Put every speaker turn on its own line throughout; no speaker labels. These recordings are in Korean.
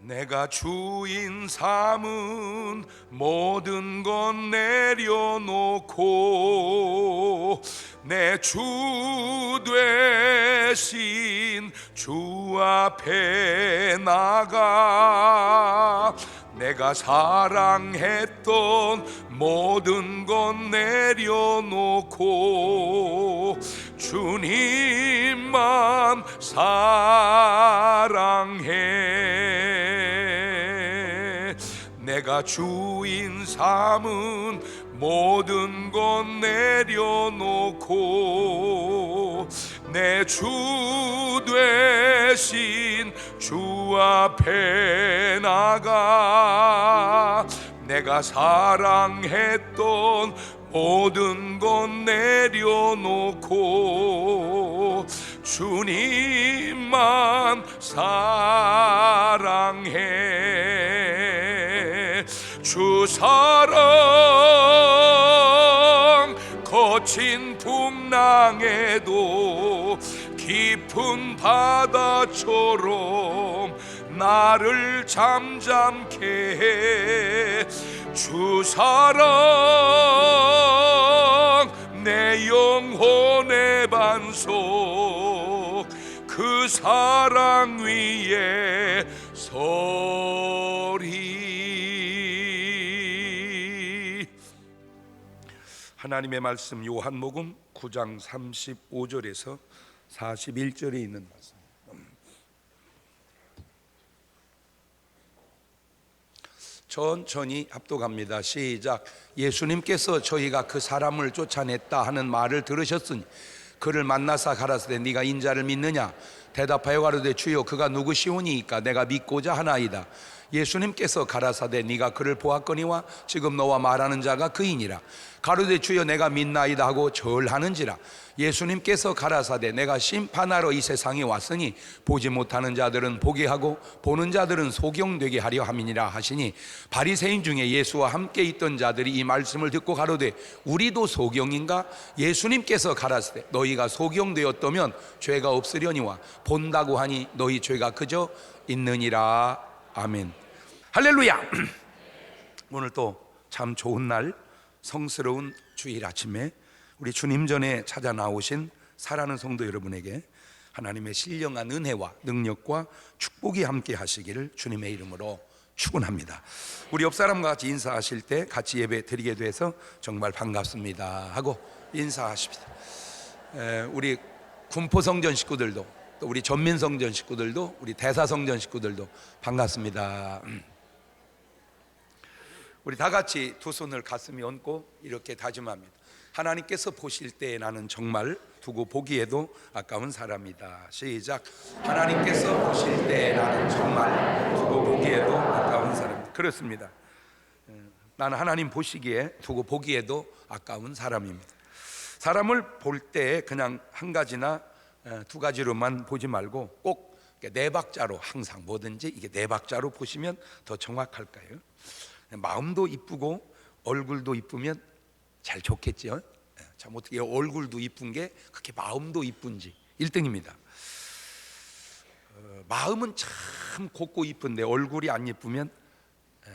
내가 주인 삼은 모든 건 내려놓고 내 주 되신 주 앞에 나가 내가 사랑했던 모든 건 내려놓고 주님만 사랑해. 내가 주인 삼은 모든 건 내려놓고 내 주 되신 주 앞에 나가 내가 사랑했던 모든 건 내려놓고 주님만 사랑해. 주 사랑 거친 풍랑에도 깊은 바다처럼 나를 잠잠케 해. 주 사랑 내 영혼의 반석 그 사랑 위에 서리. 하나님의 말씀 요한복음 9장 35절에서 41절에 있는 말씀. 천천히 합독합니다. 시작. 예수님께서 저희가 그 사람을 쫓아냈다 하는 말을 들으셨으니 그를 만나사 가라사대 네가 인자를 믿느냐? 대답하여 가로되 주여 그가 누구시오니이까 내가 믿고자 하나이다. 예수님께서 가라사대 네가 그를 보았거니와 지금 너와 말하는 자가 그이니라. 가로되 주여 내가 믿나이다 하고 절하는지라. 예수님께서 가라사대 내가 심판하러 이 세상에 왔으니 보지 못하는 자들은 보게 하고 보는 자들은 소경되게 하려 함이니라 하시니 바리새인 중에 예수와 함께 있던 자들이 이 말씀을 듣고 가로되 우리도 소경인가? 예수님께서 가라사대 너희가 소경되었다면 죄가 없으려니와 본다고 하니 너희 죄가 그저 있느니라. 아멘. 할렐루야. 오늘 또 참 좋은 날, 성스러운 주일 아침에 우리 주님 전에 찾아 나오신 사랑하는 성도 여러분에게 하나님의 신령한 은혜와 능력과 축복이 함께 하시기를 주님의 이름으로 축원합니다. 우리 옆 사람과 같이 인사하실 때 같이 예배 드리게 돼서 정말 반갑습니다 하고 인사하십니다. 우리 군포성전 식구들도 또 우리 전민성전 식구들도 우리 대사성전 식구들도 반갑습니다. 우리 다 같이 두 손을 가슴에 얹고 이렇게 다짐합니다. 하나님께서 보실 때 나는 정말 두고 보기에도 아까운 사람이다. 시작. 하나님께서 보실 때 나는 정말 두고 보기에도 아까운 사람이다. 그렇습니다. 나는 하나님 보시기에 두고 보기에도 아까운 사람입니다. 사람을 볼 때 그냥 한 가지나 두 가지로만 보지 말고 꼭 네 박자로 항상 뭐든지 이게 네 박자로 보시면 더 정확할까요? 마음도 이쁘고 얼굴도 이쁘면 잘 좋겠죠. 참 어떻게 얼굴도 이쁜 게 그렇게 마음도 이쁜지 1등입니다. 마음은 참 곱고 이쁜데 얼굴이 안 예쁘면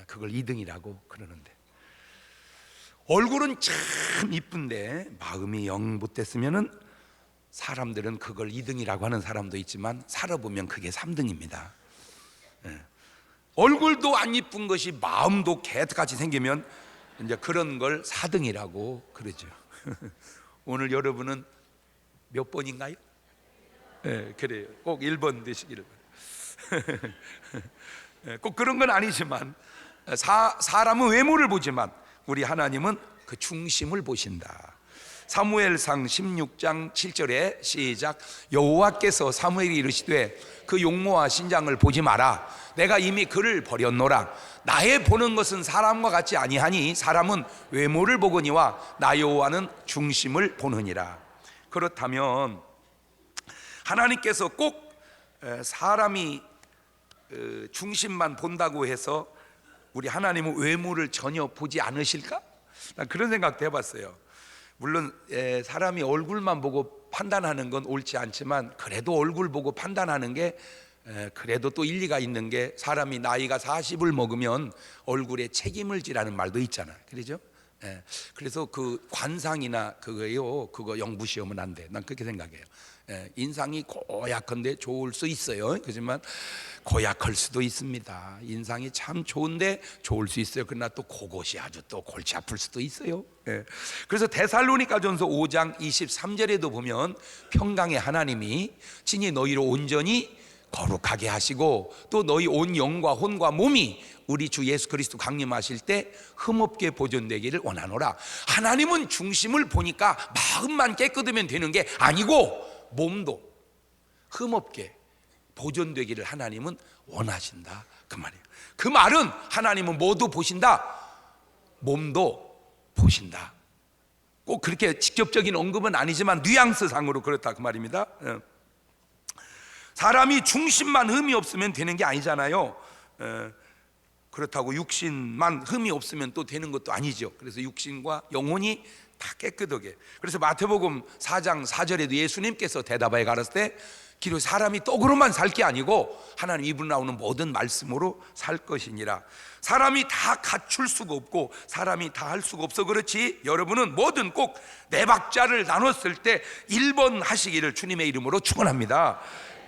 그걸 2등이라고 그러는데 얼굴은 참 이쁜데 마음이 영 못됐으면은 사람들은 그걸 2등이라고 하는 사람도 있지만 살아보면 그게 3등입니다. 얼굴도 안 이쁜 것이 마음도 개같이 생기면 이제 그런 걸 4등이라고 그러죠. 오늘 여러분은 몇 번인가요? 네, 그래요. 꼭 1번 되시기를 바랍니다. 꼭 그런 건 아니지만 사람은 외모를 보지만 우리 하나님은 그 중심을 보신다. 사무엘상 16장 7절에 시작. 여호와께서 사무엘이 이르시되 그 용모와 신장을 보지 마라. 내가 이미 그를 버렸노라. 나의 보는 것은 사람과 같지 아니하니 사람은 외모를 보거니와 나 여호와는 중심을 보느니라. 그렇다면 하나님께서 꼭 사람이 중심만 본다고 해서 우리 하나님은 외모를 전혀 보지 않으실까? 난 그런 생각도 해봤어요. 물론 사람이 얼굴만 보고 판단하는 건 옳지 않지만 그래도 얼굴 보고 판단하는 게 그래도 또 일리가 있는 게 사람이 나이가 40을 먹으면 얼굴에 책임을 지라는 말도 있잖아. 그러죠? 그래서 그 관상이나 그거요, 그거 영 무시하면 안 돼. 난 그렇게 생각해요. 인상이 고약한데 좋을 수 있어요. 그렇지만 고약할 수도 있습니다. 인상이 참 좋은데 좋을 수 있어요. 그러나 또 그것이 아주 또 골치 아플 수도 있어요. 그래서 데살로니가전서 5장 23절에도 보면 평강의 하나님이 친히 너희를 온전히 거룩하게 하시고 또 너희 온 영과 혼과 몸이 우리 주 예수 그리스도 강림하실 때 흠없게 보존되기를 원하노라. 하나님은 중심을 보니까 마음만 깨끗하면 되는 게 아니고 몸도 흠없게 보존되기를 하나님은 원하신다, 그 말이에요. 그 말은 하나님은 뭐도 보신다? 몸도 보신다. 꼭 그렇게 직접적인 언급은 아니지만 뉘앙스상으로 그렇다, 그 말입니다. 사람이 중심만 흠이 없으면 되는 게 아니잖아요. 그렇다고 육신만 흠이 없으면 또 되는 것도 아니죠. 그래서 육신과 영혼이 다 깨끗하게. 그래서 마태복음 4장 4절에도 예수님께서 대답하여 가라사대 때 기도 사람이 떡으로만 살 게 아니고 하나님 입으로 나오는 모든 말씀으로 살 것이니라. 사람이 다 갖출 수가 없고 사람이 다 할 수가 없어. 그렇지 여러분은 뭐든 꼭 네 박자를 나눴을 때 1번 하시기를 주님의 이름으로 축원합니다.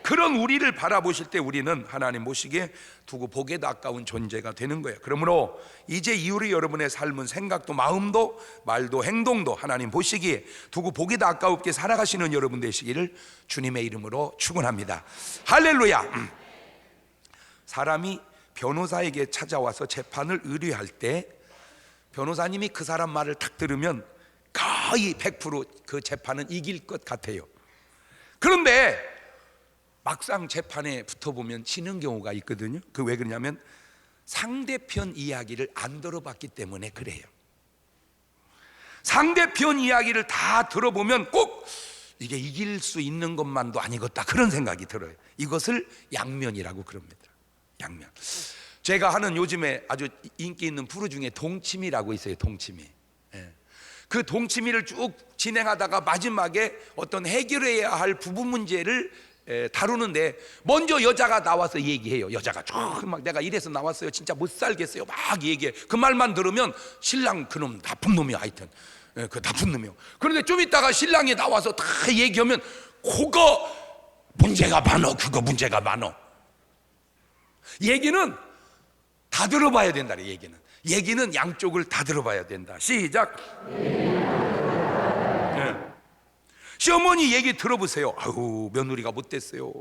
그런 우리를 바라보실 때 우리는 하나님 보시기에 두고 보기에도 아까운 존재가 되는 거예요. 그러므로 이제 이후로 여러분의 삶은 생각도 마음도 말도 행동도 하나님 보시기에 두고 보기도 아까웠게 살아가시는 여러분 되시기를 주님의 이름으로 축원합니다. 할렐루야. 사람이 변호사에게 찾아와서 재판을 의뢰할 때 변호사님이 그 사람 말을 딱 들으면 거의 100% 그 재판은 이길 것 같아요. 그런데 막상 재판에 붙어보면 지는 경우가 있거든요. 그 왜 그러냐면 상대편 이야기를 안 들어봤기 때문에 그래요. 상대편 이야기를 다 들어보면 꼭 이게 이길 수 있는 것만도 아니겠다 그런 생각이 들어요. 이것을 양면이라고 그럽니다. 양면. 제가 하는 요즘에 아주 인기 있는 프로 중에 동치미라고 있어요. 동치미. 그 동치미를 쭉 진행하다가 마지막에 어떤 해결해야 할 부부 문제를 다루는데 먼저 여자가 나와서 얘기해요. 여자가 쭉 막 내가 이래서 나왔어요. 진짜 못 살겠어요. 막 얘기해. 그 말만 들으면 신랑 그놈 나쁜 놈이야. 하여튼 그 나쁜 놈이요. 그런데 좀 있다가 신랑이 나와서 다 얘기하면 그거 문제가 많어. 그거 문제가 많어. 얘기는 다 들어봐야 된다. 얘기는 양쪽을 다 들어봐야 된다. 시작. 시어머니 얘기 들어보세요. 아유 며느리가 못됐어요.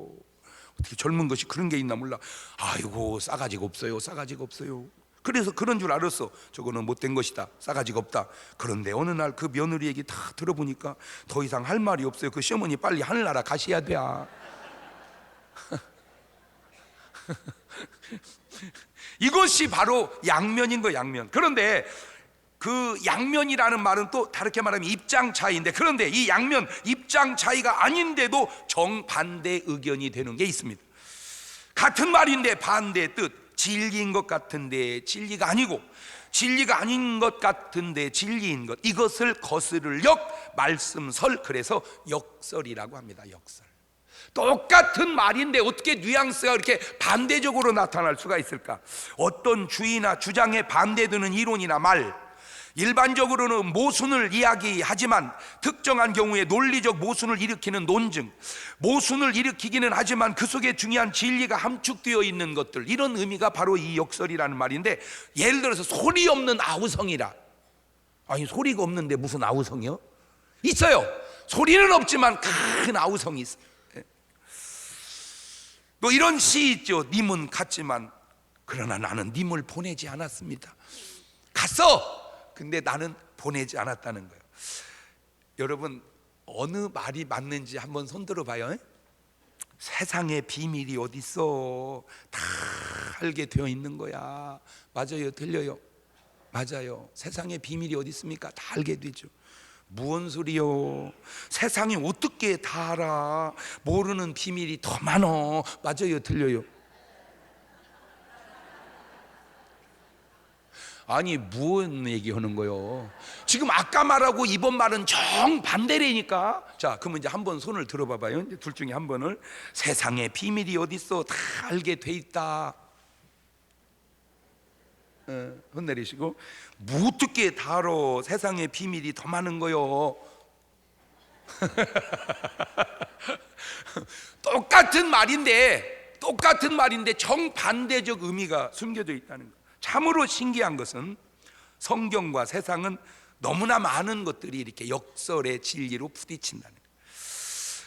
어떻게 젊은 것이 그런 게 있나 몰라. 아이고 싸가지가 없어요. 싸가지가 없어요. 그래서 그런 줄 알았어. 저거는 못된 것이다. 싸가지가 없다. 그런데 어느 날 그 며느리 얘기 다 들어보니까 더 이상 할 말이 없어요. 그 시어머니 빨리 하늘나라 가셔야 돼. 이것이 바로 양면인 거예요. 양면. 그런데 그 양면이라는 말은 또 다르게 말하면 입장 차이인데, 그런데 이 양면 입장 차이가 아닌데도 정반대 의견이 되는 게 있습니다. 같은 말인데 반대의 뜻. 진리인 것 같은데 진리가 아니고, 진리가 아닌 것 같은데 진리인 것, 이것을 거스를 역, 말씀설, 그래서 역설이라고 합니다. 역설. 똑같은 말인데 어떻게 뉘앙스가 이렇게 반대적으로 나타날 수가 있을까? 어떤 주의나 주장에 반대되는 이론이나 말, 일반적으로는 모순을 이야기하지만 특정한 경우에 논리적 모순을 일으키는 논증, 모순을 일으키기는 하지만 그 속에 중요한 진리가 함축되어 있는 것들, 이런 의미가 바로 이 역설이라는 말인데, 예를 들어서 소리 없는 아우성이라. 아니 소리가 없는데 무슨 아우성이요? 있어요. 소리는 없지만 큰 아우성이 있어요. 또 이런 시 있죠. 님은 갔지만 그러나 나는 님을 보내지 않았습니다. 갔어. 근데 나는 보내지 않았다는 거예요. 여러분 어느 말이 맞는지 한번 손들어 봐요. 세상에 비밀이 어디 있어? 다 알게 되어 있는 거야. 맞아요, 틀려요? 맞아요. 세상에 비밀이 어디 있습니까? 다 알게 되죠. 무언 소리요? 세상이 어떻게 다 알아? 모르는 비밀이 더 많어. 맞아요, 틀려요? 아니 무슨 얘기하는 거요? 지금 아까 말하고 이번 말은 정반대라니까. 자, 그러면 이제 한번 손을 들어봐봐요. 이제 둘 중에 한 번을. 세상에 비밀이 어딨어, 다 알게 돼 있다. 혼내리시고, 무떻게 다 알아? 세상에 비밀이 더 많은 거요. 똑같은 말인데 정반대적 의미가 숨겨져 있다는 거. 참으로 신기한 것은 성경과 세상은 너무나 많은 것들이 이렇게 역설의 진리로 부딪힌다는 거예요.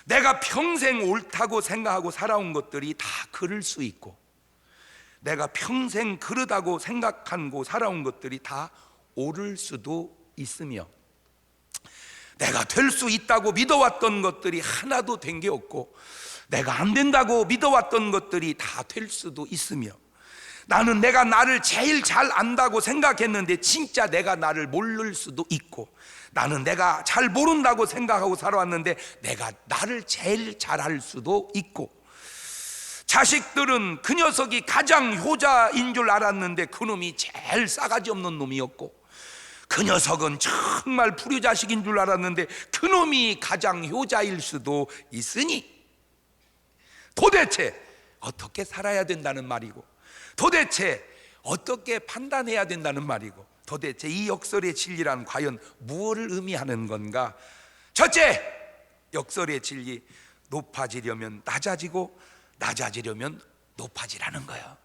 내가 평생 옳다고 생각하고 살아온 것들이 다 그럴 수 있고, 내가 평생 그러다고 생각하고 살아온 것들이 다 옳을 수도 있으며, 내가 될 수 있다고 믿어왔던 것들이 하나도 된 게 없고, 내가 안 된다고 믿어왔던 것들이 다 될 수도 있으며, 나는 내가 나를 제일 잘 안다고 생각했는데 진짜 내가 나를 모를 수도 있고, 나는 내가 잘 모른다고 생각하고 살아왔는데 내가 나를 제일 잘할 수도 있고, 자식들은 그 녀석이 가장 효자인 줄 알았는데 그놈이 제일 싸가지 없는 놈이었고, 그 녀석은 정말 불효자식인 줄 알았는데 그놈이 가장 효자일 수도 있으니, 도대체 어떻게 살아야 된다는 말이고, 도대체 어떻게 판단해야 된다는 말이고, 도대체 이 역설의 진리란 과연 무엇을 의미하는 건가? 첫째, 역설의 진리, 높아지려면 낮아지고 낮아지려면 높아지라는 거예요.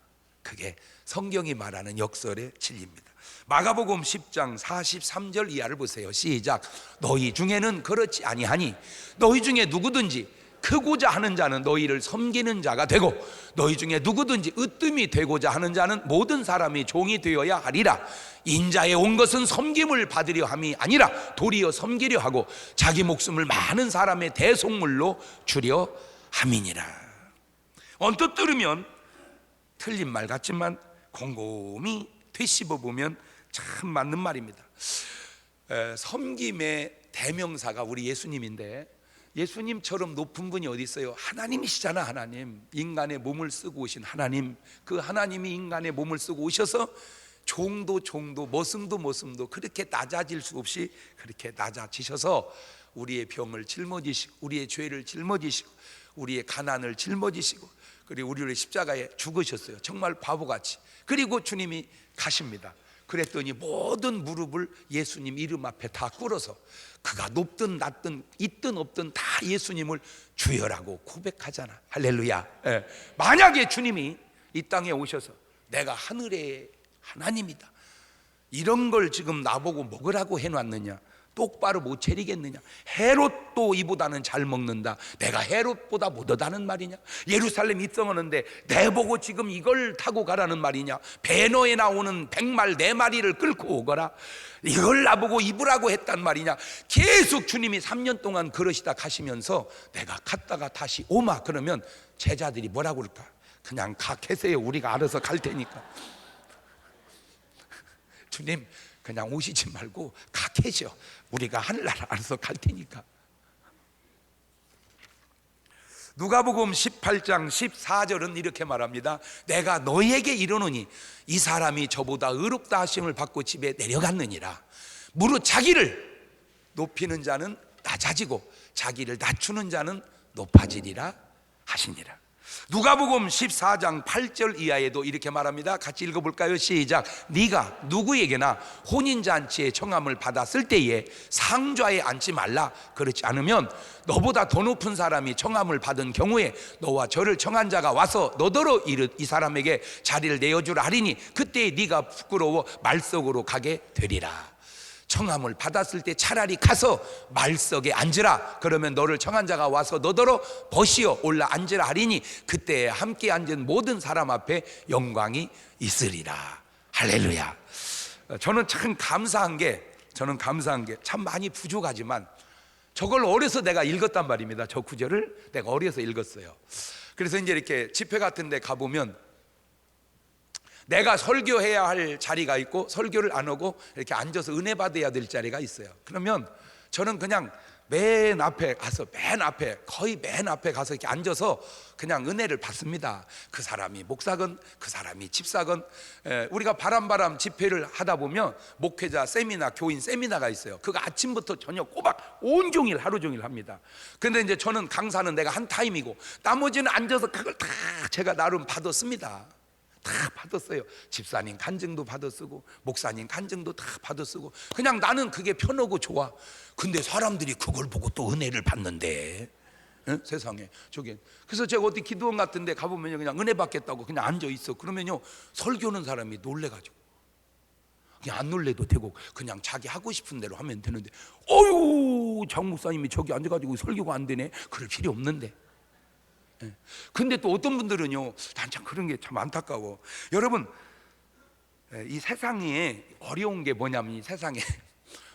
그게 성경이 말하는 역설의 진리입니다. 마가복음 10장 43절 이하를 보세요. 시작. 너희 중에는 그렇지 아니하니 너희 중에 누구든지 크고자 하는 자는 너희를 섬기는 자가 되고, 너희 중에 누구든지 으뜸이 되고자 하는 자는 모든 사람이 종이 되어야 하리라. 인자에 온 것은 섬김을 받으려 함이 아니라 도리어 섬기려 하고 자기 목숨을 많은 사람의 대속물로 주려 함이니라. 언뜻 들으면 틀린 말 같지만 곰곰이 되씹어 보면 참 맞는 말입니다. 섬김의 대명사가 우리 예수님인데, 예수님처럼 높은 분이 어디 있어요? 하나님이시잖아. 하나님, 인간의 몸을 쓰고 오신 하나님. 그 하나님이 인간의 몸을 쓰고 오셔서 종도 머슴도 그렇게 낮아질 수 없이 그렇게 낮아지셔서 우리의 병을 짊어지시고, 우리의 죄를 짊어지시고, 우리의 가난을 짊어지시고, 그리고 우리를 십자가에 죽으셨어요. 정말 바보같이. 그리고 주님이 가십니다. 그랬더니 모든 무릎을 예수님 이름 앞에 다 꿇어서 그가 높든 낮든 있든 없든 다 예수님을 주여라고 고백하잖아. 할렐루야. 만약에 주님이 이 땅에 오셔서 내가 하늘의 하나님이다, 이런 걸 지금 나보고 먹으라고 해놨느냐, 똑바로 못 차리겠느냐, 헤롯도 이보다는 잘 먹는다, 내가 헤롯보다 못하다는 말이냐, 예루살렘 입성하는데 내보고 지금 이걸 타고 가라는 말이냐, 배너에 나오는 100말 4마리를 끌고 오거라, 이걸 나보고 입으라고 했단 말이냐. 계속 주님이 3년 동안 그러시다 가시면서 내가 갔다가 다시 오마 그러면 제자들이 뭐라고 그럴까? 그냥 가 계세요, 우리가 알아서 갈 테니까. 주님 그냥 오시지 말고 가 계셔, 우리가 하늘나라 알아서 갈 테니까. 누가복음 18장 14절은 이렇게 말합니다. 내가 너희에게 이르노니 이 사람이 저보다 의롭다 하심을 받고 집에 내려갔느니라. 무릇 자기를 높이는 자는 낮아지고 자기를 낮추는 자는 높아지리라 하시니라. 누가복음 14장 8절 이하에도 이렇게 말합니다. 같이 읽어볼까요? 시작. 네가 누구에게나 혼인잔치의 청함을 받았을 때에 상좌에 앉지 말라. 그렇지 않으면 너보다 더 높은 사람이 청함을 받은 경우에 너와 저를 청한 자가 와서 너더러 이 사람에게 자리를 내어주라 하리니 그때 네가 부끄러워 말석으로 가게 되리라. 청함을 받았을 때 차라리 가서 말석에 앉으라. 그러면 너를 청한 자가 와서 너더러 벗이어 올라 앉으라 하리니 그때 함께 앉은 모든 사람 앞에 영광이 있으리라. 할렐루야. 저는 참 감사한 게 참 많이 부족하지만 저걸 어려서 내가 읽었단 말입니다. 저 구절을 내가 어려서 읽었어요. 그래서 이제 이렇게 집회 같은 데 가보면 내가 설교해야 할 자리가 있고 설교를 안 하고 이렇게 앉아서 은혜 받아야 될 자리가 있어요. 그러면 저는 그냥 맨 앞에 가서 거의 맨 앞에 가서 이렇게 앉아서 그냥 은혜를 받습니다. 그 사람이 목사건 그 사람이 집사건. 우리가 바람 집회를 하다 보면 목회자 세미나, 교인 세미나가 있어요. 그거 아침부터 저녁 꼬박 온종일 하루 종일 합니다. 근데 이제 저는 강사는 내가 한 타임이고 나머지는 앉아서 그걸 다 제가 나름 받았습니다. 다 받았어요. 집사님 간증도 받아쓰고 목사님 간증도 다 받아쓰고 그냥 나는 그게 편하고 좋아. 근데 사람들이 그걸 보고 또 은혜를 받는데, 세상에 저게. 그래서 제가 어디 기도원 같은 데 가보면요 그냥 은혜 받겠다고 그냥 앉아있어. 그러면요 설교는 사람이 놀래가지고 그냥 안 놀래도 되고 그냥 자기 하고 싶은 대로 하면 되는데, 어휴 장 목사님이 저기 앉아가지고 설교가 안 되네. 그럴 필요 없는데. 근데 또 어떤 분들은요, 난 참 그런 게 참 안타까워. 여러분, 이 세상에 어려운 게 뭐냐면, 이 세상에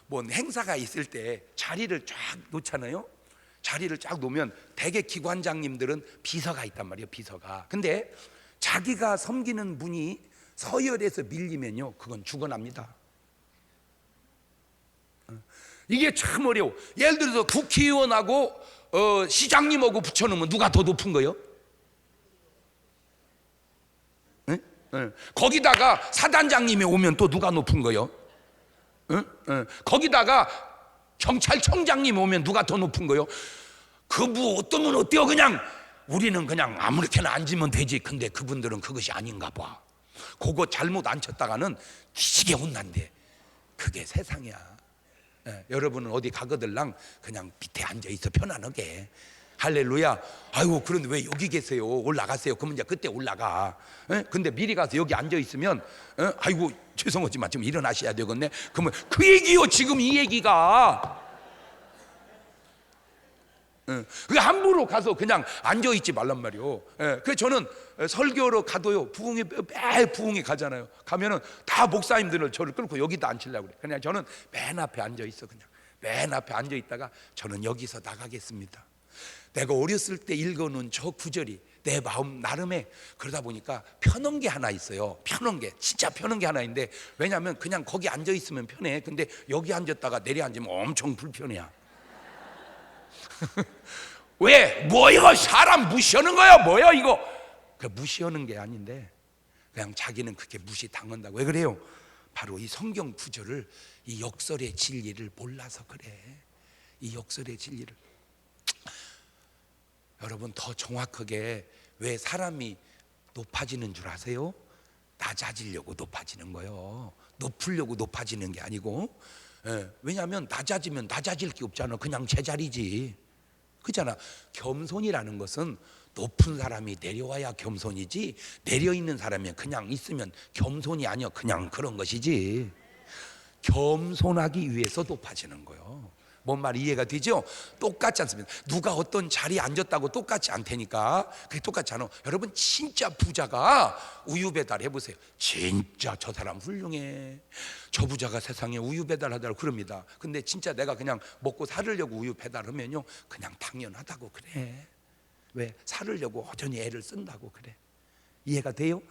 뭐 행사가 있을 때 자리를 쫙 놓잖아요. 자리를 쫙 놓으면 대개 기관장님들은 비서가 있단 말이에요, 비서가. 근데 자기가 섬기는 분이 서열에서 밀리면요 그건 죽어납니다. 이게 참 어려워. 예를 들어서 국회의원하고 시장님하고 붙여놓으면 누가 더 높은 거요? 네? 네. 거기다가 사단장님이 오면 또 누가 높은 거요? 네? 네. 거기다가 경찰청장님이 오면 누가 더 높은 거요? 그 뭐 어떠면 어때요? 그냥 우리는 그냥 아무렇게나 앉으면 되지. 근데 그분들은 그것이 아닌가 봐. 그거 잘못 앉혔다가는 기시게 혼난대. 그게 세상이야. 여러분은 어디 가거들랑 그냥 밑에 앉아있어 편안하게. 할렐루야. 아이고 그런데 왜 여기 계세요? 올라가세요. 그러면 이제 그때 올라가. 근데 미리 가서 여기 앉아있으면 아이고 죄송하지만 좀 일어나셔야 되겠네. 그러면 그 얘기요 지금 이 얘기가. 그 함부로 가서 그냥 앉아있지 말란 말이요. 그래서 저는 설교로 가도요 매일 부흥회 가잖아요. 가면은 다 목사님들을 저를 끌고 여기다 앉히려고 그래. 그냥 저는 맨 앞에 앉아있어. 그냥 맨 앞에 앉아있다가 저는 여기서 나가겠습니다. 내가 어렸을 때 읽어놓은 저 구절이 내 마음 나름에, 그러다 보니까 편한 게 하나 있어요. 편한 게, 진짜 편한 게 하나 있는데, 왜냐하면 그냥 거기 앉아있으면 편해. 근데 여기 앉았다가 내려앉으면 엄청 불편해요. 왜? 뭐 이거 사람 무시하는 거야? 뭐야 이거? 그 무시하는 게 아닌데 그냥 자기는 그렇게 무시당한다고. 왜 그래요? 바로 이 성경 구절을, 이 역설의 진리를 몰라서 그래. 이 역설의 진리를. 여러분 더 정확하게 왜 사람이 높아지는 줄 아세요? 낮아지려고 높아지는 거예요. 높으려고 높아지는 게 아니고. 왜냐하면 낮아지면 낮아질 게 없잖아. 그냥 제자리지. 그렇잖아. 겸손이라는 것은 높은 사람이 내려와야 겸손이지, 내려있는 사람이 그냥 있으면 겸손이 아니야. 그냥 그런 것이지. 겸손하기 위해서 높아지는 거예요. 뭔 말 이해가 되죠? 똑같지 않습니다. 누가 어떤 자리에 앉았다고 똑같지 않다니까. 그게 똑같지 않아. 여러분 진짜 부자가 우유 배달 해보세요. 진짜 저 사람 훌륭해. 저 부자가 세상에 우유 배달하다고 그럽니다. 근데 진짜 내가 그냥 먹고 살으려고 우유 배달하면요 그냥 당연하다고 그래. 왜? 살으려고 허전히 애를 쓴다고 그래. 이해가 돼요?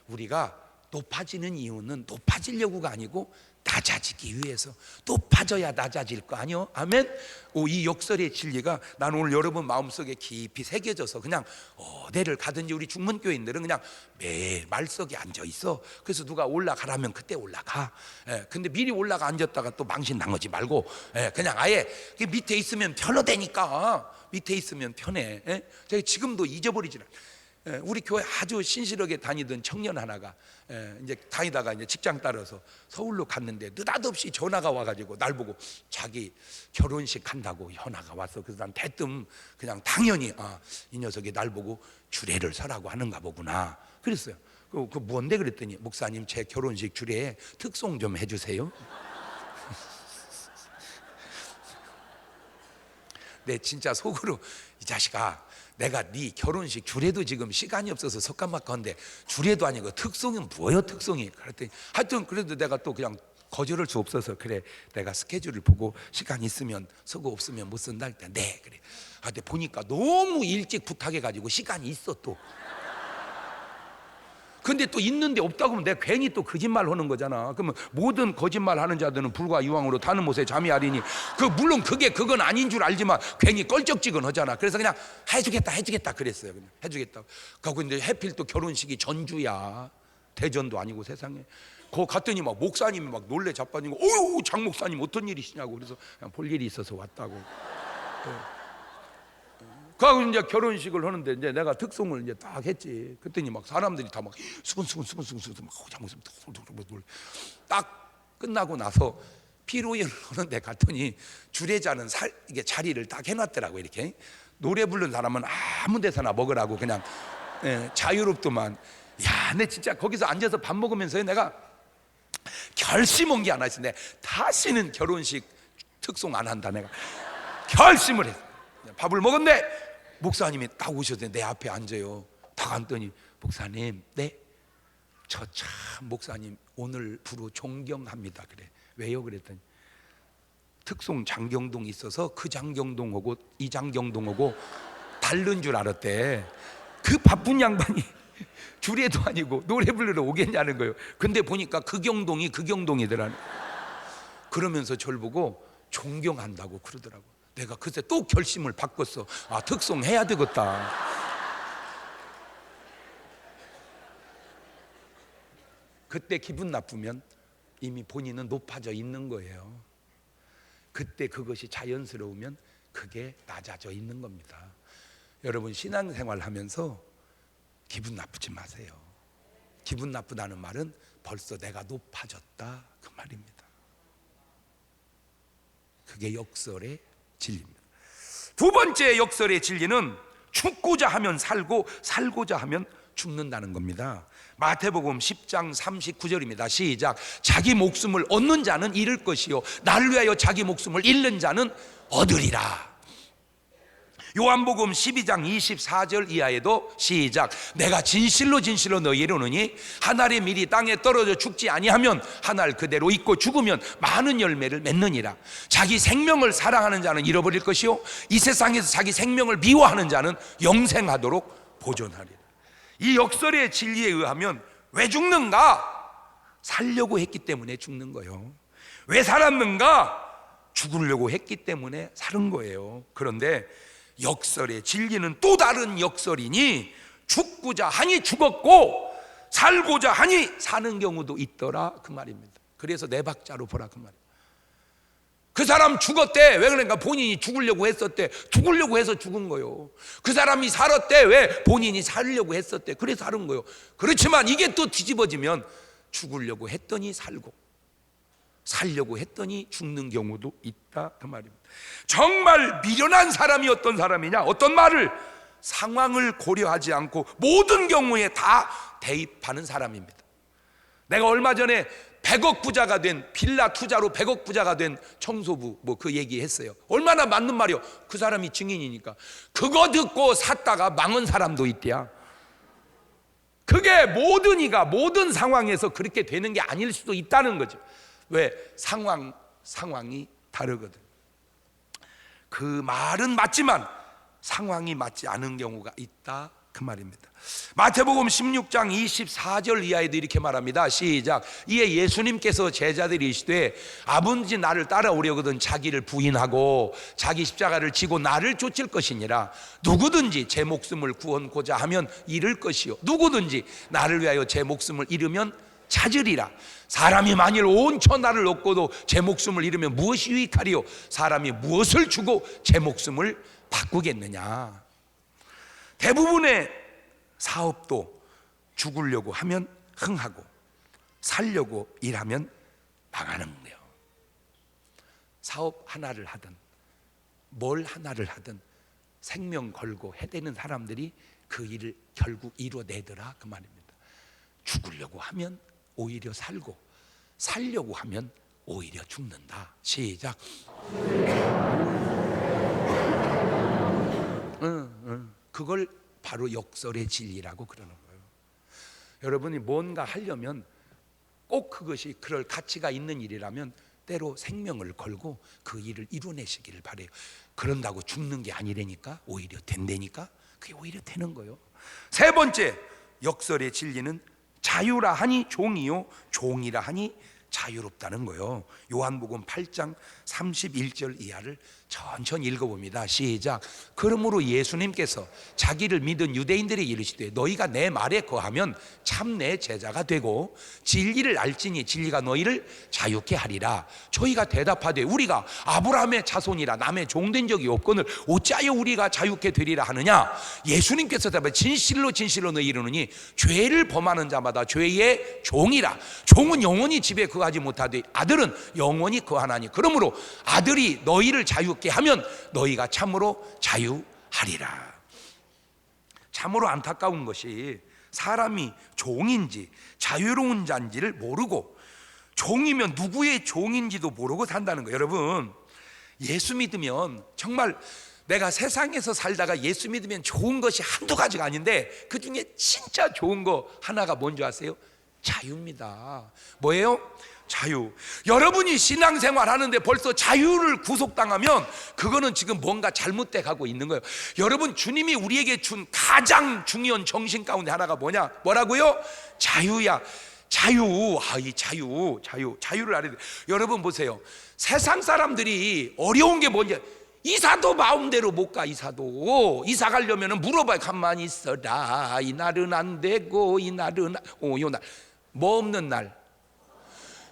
우리가 높아지는 이유는 높아지려고가 아니고 낮아지기 위해서. 높아져야 낮아질 거 아니요? 아멘. 이 역설의 진리가 나는 오늘 여러분 마음속에 깊이 새겨져서 그냥 어디를 가든지 우리 중문교인들은 그냥 매일 말석에 앉아 있어. 그래서 누가 올라가라면 그때 올라가. 근데 미리 올라가 앉았다가 또 망신 당하지 말고 그냥 아예 밑에 있으면 편하다니까. 밑에 있으면 편해. 제가 지금도 잊어버리지 않아요. 우리 교회 아주 신실하게 다니던 청년 하나가 이제 다니다가 이제 직장 따라서 서울로 갔는데 느닷없이 전화가 와가지고 날 보고 자기 결혼식 간다고 전화가 왔어. 그래서 난 대뜸 그냥 당연히 이 녀석이 날 보고 주례를 서라고 하는가 보구나 그랬어요. 그 뭔데 그랬더니 목사님 제 결혼식 주례에 특송 좀 해주세요. 내 진짜 속으로 이 자식아, 내가 네 결혼식 주례도 지금 시간이 없어서 석가마카한데 주례도 아니고 특송은 뭐예요 특송이? 그랬더니 하여튼 그래도 내가 또 그냥 거절할 수 없어서 그래 내가 스케줄을 보고 시간 있으면 서고 없으면 못 쓴다 했더니 네 그래. 근데 보니까 너무 일찍 부탁해가지고 시간이 있어 또. 근데 또 있는데 없다고 하면 내가 괜히 또 거짓말 하는 거잖아. 그러면 모든 거짓말 하는 자들은 불과 이왕으로 타는 못에 잠이 아리니, 물론 그건 아닌 줄 알지만 괜히 껄쩍지근하잖아. 그래서 그냥 해주겠다 그랬어요. 그냥 해주겠다. 그리고 이제 해필 또 결혼식이 전주야. 대전도 아니고 세상에. 거 갔더니 막 목사님이 막 놀래 자빠지고, 어유 장 목사님 어떤 일이시냐고. 그래서 그냥 볼 일이 있어서 왔다고. 그하고 이제 결혼식을 하는데 이제 내가 특송을 이제 딱 했지. 그랬더니 막 사람들이 다 막 수근수근 막 장목사님 딱 끝나고 나서 피로연을 하는데 갔더니 주례자는 이게 자리를 딱 해놨더라고. 이렇게 노래 부르는 사람은 아무 데서나 먹으라고 그냥 자유롭더만. 야, 내 진짜 거기서 앉아서 밥 먹으면서 내가 결심한 게 하나 있어. 내가 다시는 결혼식 특송 안 한다. 내가 결심을 했어. 밥을 먹었는데 목사님이 딱 오셔서 내 앞에 앉아요. 딱 앉더니 목사님, 네? 저 참 목사님 오늘부로 존경합니다. 그래. 왜요? 그랬더니 특송 장경동 있어서 그 장경동하고 이 장경동하고 다른 줄 알았대. 그 바쁜 양반이 주례도 아니고 노래 부르러 오겠냐는 거예요. 근데 보니까 그 경동이더라. 그러면서 저를 보고 존경한다고 그러더라고. 내가 그때 또 결심을 바꿨어. 아, 특송 해야 되겠다. 그때 기분 나쁘면 이미 본인은 높아져 있는 거예요. 그때 그것이 자연스러우면 그게 낮아져 있는 겁니다. 여러분, 신앙생활 하면서 기분 나쁘지 마세요. 기분 나쁘다는 말은 벌써 내가 높아졌다 그 말입니다. 그게 역설의 진리입니다. 두 번째 역설의 진리는 죽고자 하면 살고 살고자 하면 죽는다는 겁니다. 마태복음 10장 39절입니다. 시작. 자기 목숨을 얻는 자는 잃을 것이요 나를 위하여 자기 목숨을 잃는 자는 얻으리라. 요한복음 12장 24절 이하에도 시작. 내가 진실로 너희에게 이르노니 한 알의 밀이 땅에 떨어져 죽지 아니하면 한 알 그대로 있고 죽으면 많은 열매를 맺느니라. 자기 생명을 사랑하는 자는 잃어버릴 것이요 이 세상에서 자기 생명을 미워하는 자는 영생하도록 보존하리라. 이 역설의 진리에 의하면 왜 죽는가? 살려고 했기 때문에 죽는 거예요. 왜 살았는가? 죽으려고 했기 때문에 사는 거예요. 그런데 역설의 진리는 또 다른 역설이니 죽고자 하니 죽었고 살고자 하니 사는 경우도 있더라 그 말입니다. 그래서 네 박자로 보라 그 말이에요. 그 사람 죽었대. 왜 그러니까 본인이 죽으려고 했었대. 죽으려고 해서 죽은 거예요. 그 사람이 살았대. 왜? 본인이 살려고 했었대. 그래서 살은 거예요. 그렇지만 이게 또 뒤집어지면 죽으려고 했더니 살고 살려고 했더니 죽는 경우도 있다 그 말입니다. 정말 미련한 사람이 어떤 사람이냐? 어떤 말을 상황을 고려하지 않고 모든 경우에 다 대입하는 사람입니다. 내가 얼마 전에 100억 부자가 된 빌라 투자로 100억 부자가 된 청소부 그 얘기했어요. 얼마나 맞는 말이요. 그 사람이 증인이니까. 그거 듣고 샀다가 망한 사람도 있대야. 그게 모든 이가 모든 상황에서 그렇게 되는 게 아닐 수도 있다는 거죠. 왜? 상황이 다르거든. 그 말은 맞지만 상황이 맞지 않은 경우가 있다 그 말입니다. 마태복음 16장 24절 이하에도 이렇게 말합니다. 시작. 이에 예수님께서 제자들이 이르시되 아버지 나를 따라오려거든 자기를 부인하고 자기 십자가를 지고 나를 쫓을 것이니라. 누구든지 제 목숨을 구원고자 하면 잃을 것이요 누구든지 나를 위하여 제 목숨을 잃으면 찾으리라. 사람이 만일 온 천하를 얻고도 제 목숨을 잃으면 무엇이 유익하리요? 사람이 무엇을 주고 제 목숨을 바꾸겠느냐. 대부분의 사업도 죽으려고 하면 흥하고 살려고 일하면 망하는 거예요. 사업 하나를 하든 뭘 하나를 하든 생명 걸고 해대는 사람들이 그 일을 결국 이뤄내더라 그 말입니다. 죽으려고 하면 오히려 살고 살려고 하면 오히려 죽는다. 시작. 그걸 바로 역설의 진리라고 그러는 거예요. 여러분이 뭔가 하려면 꼭 그것이 그럴 가치가 있는 일이라면 때로 생명을 걸고 그 일을 이뤄내시기를 바래요. 그런다고 죽는 게 아니라니까. 오히려 된다니까. 그게 오히려 되는 거예요. 세 번째 역설의 진리는 자유라 하니 종이요, 종이라 하니 자유롭다는 거요. 요한복음 8장 31절 이하를 천천히 읽어봅니다. 시작. 그러므로 예수님께서 자기를 믿은 유대인들에게 이르시되 너희가 내 말에 거하면 참 내 제자가 되고 진리를 알지니 진리가 너희를 자유케 하리라. 저희가 대답하되 우리가 아브라함의 자손이라 남의 종된 적이 없거늘 어찌하여 우리가 자유케 되리라 하느냐. 예수님께서 대답하되 진실로 진실로 너희 이르노니 죄를 범하는 자마다 죄의 종이라. 종은 영원히 집에 거하지 못하되 아들은 영원히 거하나니 그러므로 아들이 너희를 자유케 하면 너희가 참으로 자유하리라. 참으로 안타까운 것이 사람이 종인지 자유로운 자인지를 모르고 종이면 누구의 종인지도 모르고 산다는 거예요. 여러분, 예수 믿으면 정말 내가 세상에서 살다가 예수 믿으면 좋은 것이 한두 가지가 아닌데 그 중에 진짜 좋은 거 하나가 뭔지 아세요? 자유입니다. 뭐예요? 자유. 여러분이 신앙생활 하는데 벌써 자유를 구속당하면 그거는 지금 뭔가 잘못돼 가고 있는 거예요. 여러분, 주님이 우리에게 준 가장 중요한 정신 가운데 하나가 뭐냐? 뭐라고요? 자유야. 자유. 이 자유를 알아야 돼요. 여러분 보세요. 세상 사람들이 어려운 게 뭔지, 이사도 마음대로 못 가. 이사 가려면 물어봐요. 가만히 있어라. 이날은 안 되고 이날은 요날 뭐 없는 날.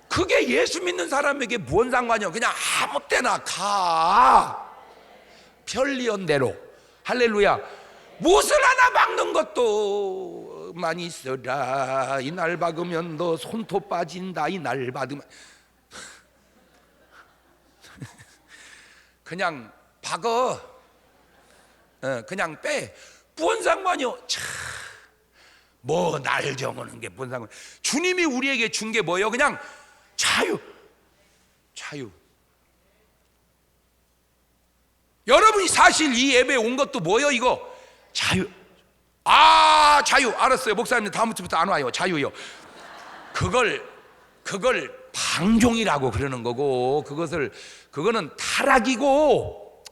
그게 예수 믿는 사람에게 뭔 상관이야. 그냥 아무 때나 가. 편리한 대로. 할렐루야. 못을 하나 박는 것도 많이 있어라. 이날 박으면 너 손톱 빠진다. 이날 박으면 그냥 박어. 그냥 빼. 뭔 상관이요. 뭐 날 정하는 게 뭔 상관. 주님이 우리에게 준 게 뭐예요? 그냥 자유. 여러분이 사실 이 예배에 온 것도 뭐예요? 이거 자유. 자유. 알았어요. 목사님 다음 주부터 안 와요. 자유요. 그걸 방종이라고 그러는 거고, 그거는 타락이고.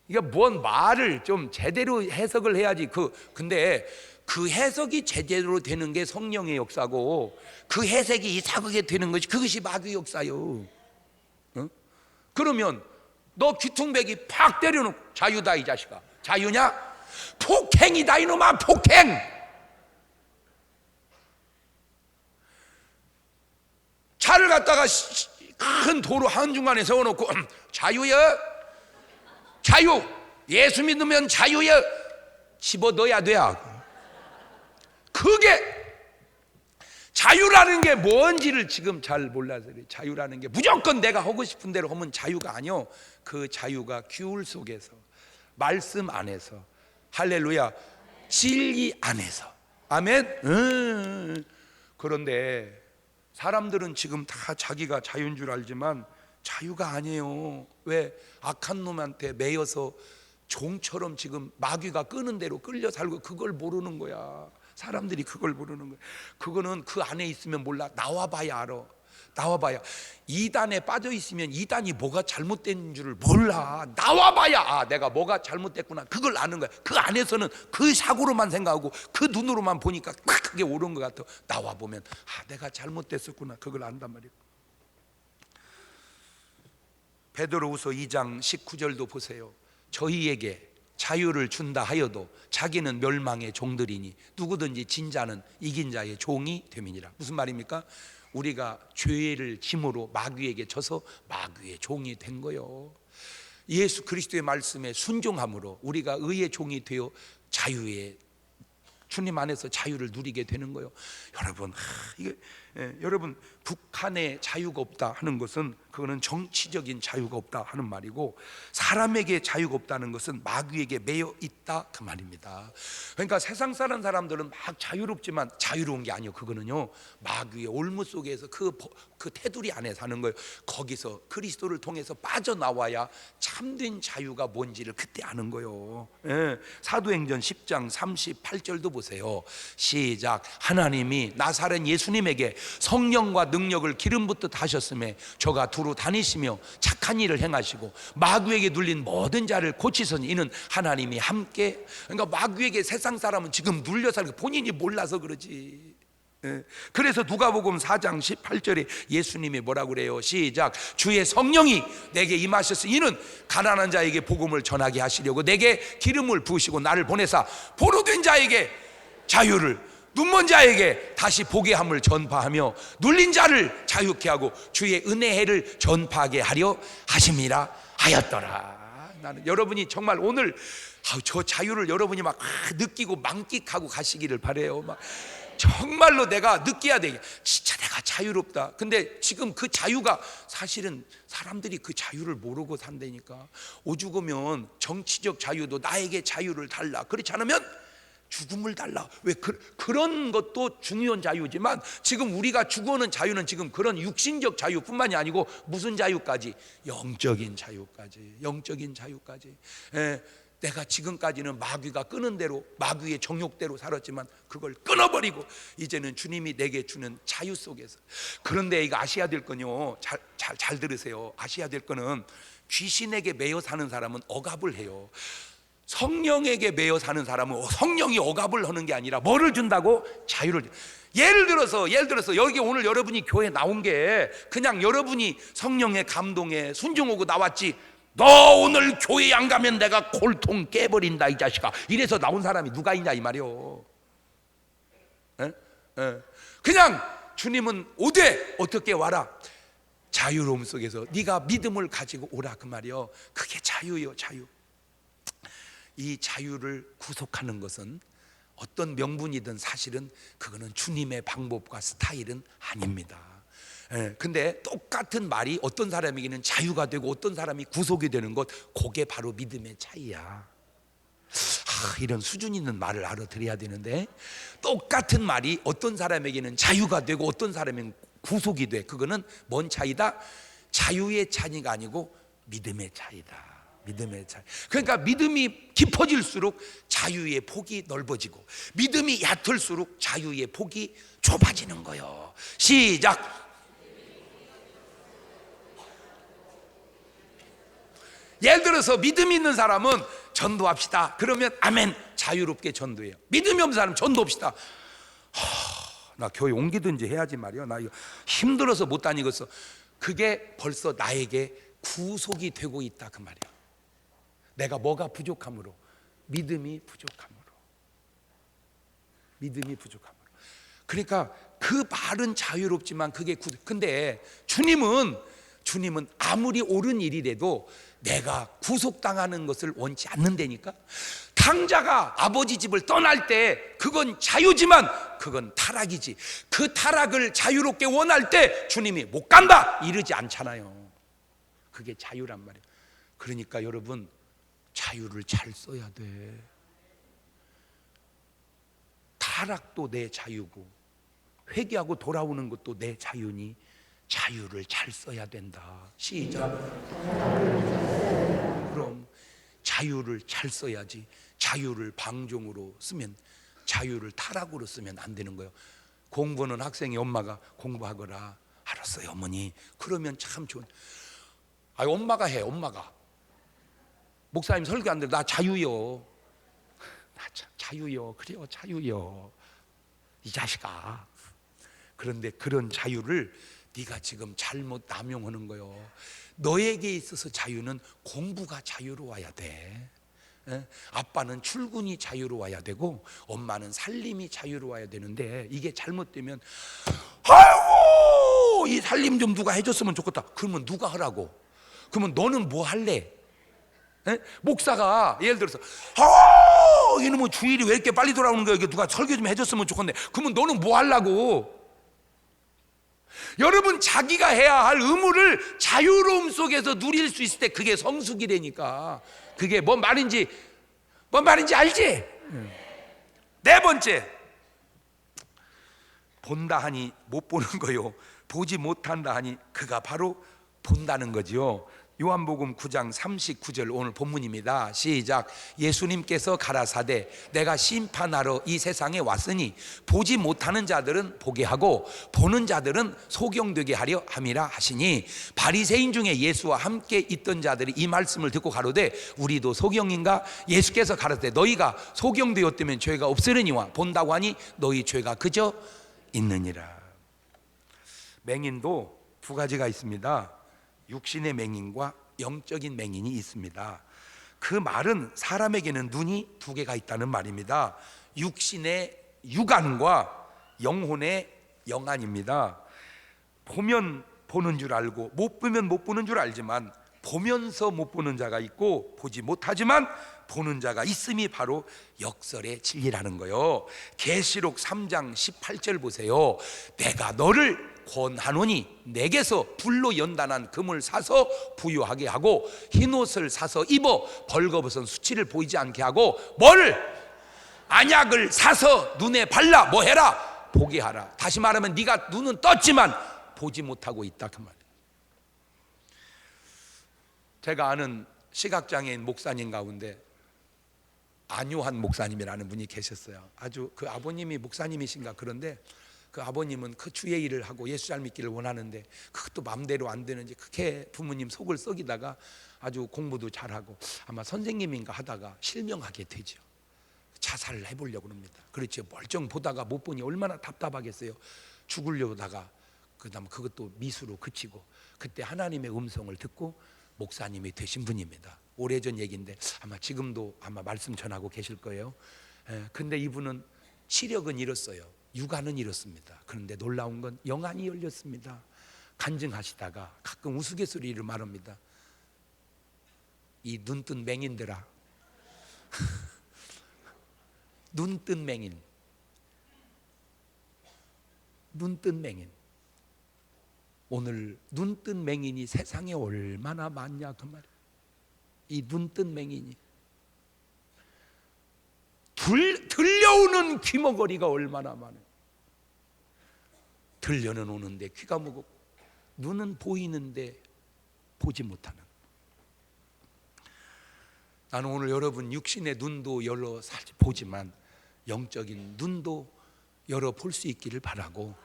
이게 뭔 말을 좀 제대로 해석을 해야지. 근데 그 해석이 제대로 되는 게 성령의 역사고, 그 해석이 이상하게 되는 것이 그것이 마귀의 역사요. 그러면 너 귀퉁배기 팍 때려놓고 자유다 이 자식아. 자유냐? 폭행이다 이놈아. 폭행. 차를 갖다가 큰 도로 한중간에 세워놓고 자유야. 자유. 예수 믿으면 자유야. 집어넣어야 돼야. 그게 자유라는 게 뭔지를 지금 잘 몰라서 그래. 자유라는 게 무조건 내가 하고 싶은 대로 하면 자유가 아니요. 그 자유가 규율 속에서, 말씀 안에서, 할렐루야, 진리 안에서. 아멘. 그런데 사람들은 지금 다 자기가 자유인 줄 알지만 자유가 아니에요. 왜? 악한 놈한테 매여서 종처럼 지금 마귀가 끄는 대로 끌려 살고, 그걸 모르는 거야. 사람들이 그걸 모르는 거야. 그거는 그 안에 있으면 몰라. 나와봐야 알아. 나와봐야. 이단에 빠져 있으면 이단이 뭐가 잘못된 줄을 몰라. 나와봐야 내가 뭐가 잘못됐구나. 그걸 아는 거야. 그 안에서는 그 사고로만 생각하고 그 눈으로만 보니까 크게 옳은 것 같아. 나와보면 내가 잘못됐었구나. 그걸 안단 말이야. 베드로후서 2장 19절도 보세요. 저희에게 자유를 준다 하여도 자기는 멸망의 종들이니 누구든지 진자는 이긴 자의 종이 됨이니라. 무슨 말입니까? 우리가 죄를 짐으로 마귀에게 져서 마귀의 종이 된 거요. 예수 그리스도의 말씀에 순종함으로 우리가 의의 종이 되어 자유의, 주님 안에서 자유를 누리게 되는 거예요. 여러분, 여러분, 북한에 자유가 없다 하는 것은 그거는 정치적인 자유가 없다 하는 말이고, 사람에게 자유가 없다는 것은 마귀에게 매여 있다 그 말입니다. 그러니까 세상 사는 사람들은 막 자유롭지만 자유로운 게 아니에요. 그거는요, 마귀의 올무 속에서 그 테두리 안에 사는 거예요. 거기서 그리스도를 통해서 빠져나와야 참된 자유가 뭔지를 그때 아는 거예요. 사도행전 10장 38절도 보세요. 시작. 하나님이 나사렛 예수님에게 성령과 능력을 기름 붓듯 하셨음에 저가 두루 다니시며 착한 일을 행하시고 마귀에게 눌린 모든 자를 고치소니 이는 하나님이 함께. 그러니까 마귀에게 세상 사람은 지금 눌려 살고 본인이 몰라서 그러지. 그래서 누가복음 4장 18절에 예수님이 뭐라고 그래요? 시작. 주의 성령이 내게 임하셨으니 이는 가난한 자에게 복음을 전하게 하시려고 내게 기름을 부으시고 나를 보내사 포로된 자에게 자유를, 눈먼 자에게 다시 보게 함을 전파하며 눌린 자를 자유케 하고 주의 은혜를 전파하게 하려 하심이라 하였더라. 나는 여러분이 정말 오늘 저 자유를 여러분이 막 느끼고 만끽하고 가시기를 바래요. 막 정말로 내가 느껴야 돼. 진짜 내가 자유롭다. 근데 지금 그 자유가 사실은 사람들이 그 자유를 모르고 산다니까. 오죽하면 정치적 자유도 나에게 자유를 달라, 그렇지 않으면 죽음을 달라. 왜 그런 것도 중요한 자유지만 지금 우리가 추구하는 자유는 지금 그런 육신적 자유뿐만이 아니고 무슨 자유까지? 영적인 자유까지. 영적인 자유까지. 내가 지금까지는 마귀가 끄는 대로, 마귀의 정욕대로 살았지만 그걸 끊어버리고 이제는 주님이 내게 주는 자유 속에서. 그런데 이거 아셔야 될 건요, 잘 들으세요. 아셔야 될 거는 귀신에게 매여 사는 사람은 억압을 해요. 성령에게 매여 사는 사람은 성령이 억압을 하는 게 아니라 뭐를 준다고? 자유를. 예를 들어서 여기 오늘 여러분이 교회 나온 게 그냥 여러분이 성령의 감동에 순종하고 나왔지, 너 오늘 교회 안 가면 내가 골통 깨버린다 이 자식아, 이래서 나온 사람이 누가 있냐 이 말이요. 그냥 주님은 오되 어떻게 와라, 자유로움 속에서 네가 믿음을 가지고 오라 그 말이요. 그게 자유요, 자유. 이 자유를 구속하는 것은 어떤 명분이든 사실은 그거는 주님의 방법과 스타일은 아닙니다. 근데 똑같은 말이 어떤 사람에게는 자유가 되고 어떤 사람이 구속이 되는 것, 그게 바로 믿음의 차이야. 이런 수준 있는 말을 알아들어야 되는데, 똑같은 말이 어떤 사람에게는 자유가 되고 어떤 사람에게는 구속이 돼. 그거는 뭔 차이다? 자유의 차이가 아니고 믿음의 차이다. 믿음의 차이. 그러니까 믿음이 깊어질수록 자유의 폭이 넓어지고 믿음이 얕을수록 자유의 폭이 좁아지는 거예요. 시작. 예를 들어서 믿음이 있는 사람은 전도합시다 그러면 아멘, 자유롭게 전도해요. 믿음이 없는 사람은 전도합시다. 나 교회 옮기든지 해야지 말이야, 나 이거 힘들어서 못 다니겠어. 그게 벌써 나에게 구속이 되고 있다 그 말이야. 내가 뭐가 부족함으로? 믿음이 부족함으로. 믿음이 부족함으로. 그러니까 그 말은 자유롭지만 그게 근데 주님은 아무리 옳은 일이라도 내가 구속당하는 것을 원치 않는다니까. 탕자가 아버지 집을 떠날 때 그건 자유지만 그건 타락이지. 그 타락을 자유롭게 원할 때 주님이 못 간다 이러지 않잖아요. 그게 자유란 말이에요. 그러니까 여러분, 자유를 잘 써야 돼. 타락도 내 자유고 회개하고 돌아오는 것도 내 자유니 자유를 잘 써야 된다. 시작. 그럼 자유를 잘 써야지. 자유를 방종으로 쓰면, 자유를 타락으로 쓰면 안 되는 거예요. 공부는 학생이 엄마가 공부하거라. 알았어요 어머니. 그러면 참 좋은. 엄마가 해. 엄마가 목사님 설교 안 돼. 나 자유요. 나 자유요. 그래요, 자유요. 이 자식아. 그런데 그런 자유를 네가 지금 잘못 남용하는 거요. 너에게 있어서 자유는 공부가 자유로워야 돼. 아빠는 출근이 자유로워야 되고 엄마는 살림이 자유로워야 되는데 이게 잘못되면 아이고 이 살림 좀 누가 해줬으면 좋겠다. 그러면 누가 하라고? 그러면 너는 뭐 할래? 목사가 예를 들어서 이놈의 주일이 왜 이렇게 빨리 돌아오는 거야, 누가 설교 좀 해줬으면 좋겠네. 그러면 너는 뭐 하려고? 여러분, 자기가 해야 할 의무를 자유로움 속에서 누릴 수 있을 때 그게 성숙이라니까. 그게 뭔 말인지 알지? 네 번째, 본다 하니 못 보는 거요, 보지 못한다 하니 그가 바로 본다는 거지요. 요한복음 9장 39절 오늘 본문입니다. 시작. 예수님께서 가라사대 내가 심판하러 이 세상에 왔으니 보지 못하는 자들은 보게 하고 보는 자들은 소경되게 하려 함이라 하시니, 바리새인 중에 예수와 함께 있던 자들이 이 말씀을 듣고 가로되 우리도 소경인가? 예수께서 가라사대 너희가 소경되었다면 죄가 없으려니와 본다고 하니 너희 죄가 그저 있느니라. 맹인도 두 가지가 있습니다. 육신의 맹인과 영적인 맹인이 있습니다. 그 말은 사람에게는 눈이 두 개가 있다는 말입니다. 육신의 육안과 영혼의 영안입니다. 보면 보는 줄 알고 못 보면 못 보는 줄 알지만 보면서 못 보는 자가 있고 보지 못하지만 보는 자가 있음이 바로 역설의 진리라는 거요. 계시록 3장 18절 보세요. 내가 너를 권하노니 내게서 불로 연단한 금을 사서 부유하게 하고 흰옷을 사서 입어 벌거벗은 수치를 보이지 않게 하고 뭘? 안약을 사서 눈에 발라 뭐 해라? 보게 하라. 다시 말하면 네가 눈은 떴지만 보지 못하고 있다 그 말이에요. 제가 아는 시각장애인 목사님 가운데 안요한 목사님이라는 분이 계셨어요. 아주 그 아버님이 목사님이신가 그런데 그 아버님은 그 주의 일을 하고 예수 잘 믿기를 원하는데 그것도 마음대로 안 되는지 그렇게 부모님 속을 썩이다가 아주 공부도 잘하고 아마 선생님인가 하다가 실명하게 되죠. 자살을 해보려고 합니다. 그렇죠. 멀쩡 보다가 못 보니 얼마나 답답하겠어요. 죽으려다가 그다음 그것도 미수로 그치고 그때 하나님의 음성을 듣고 목사님이 되신 분입니다. 오래전 얘기인데 아마 지금도 아마 말씀 전하고 계실 거예요. 근데 이분은 시력은 잃었어요. 육안은 잃었습니다. 그런데 놀라운 건 영안이 열렸습니다. 간증하시다가 가끔 우스갯소리를 말합니다. 이 눈뜬 맹인들아 눈뜬 맹인, 눈뜬 맹인. 오늘 눈뜬 맹인이 세상에 얼마나 많냐 그 말이에요. 이 눈뜬 맹인이 들려오는 귀머거리가 얼마나 많아요. 들려는 오는데 귀가 무겁고 눈은 보이는데 보지 못하는. 나는 오늘 여러분 육신의 눈도 열어 보지만 영적인 눈도 열어 볼 수 있기를 바라고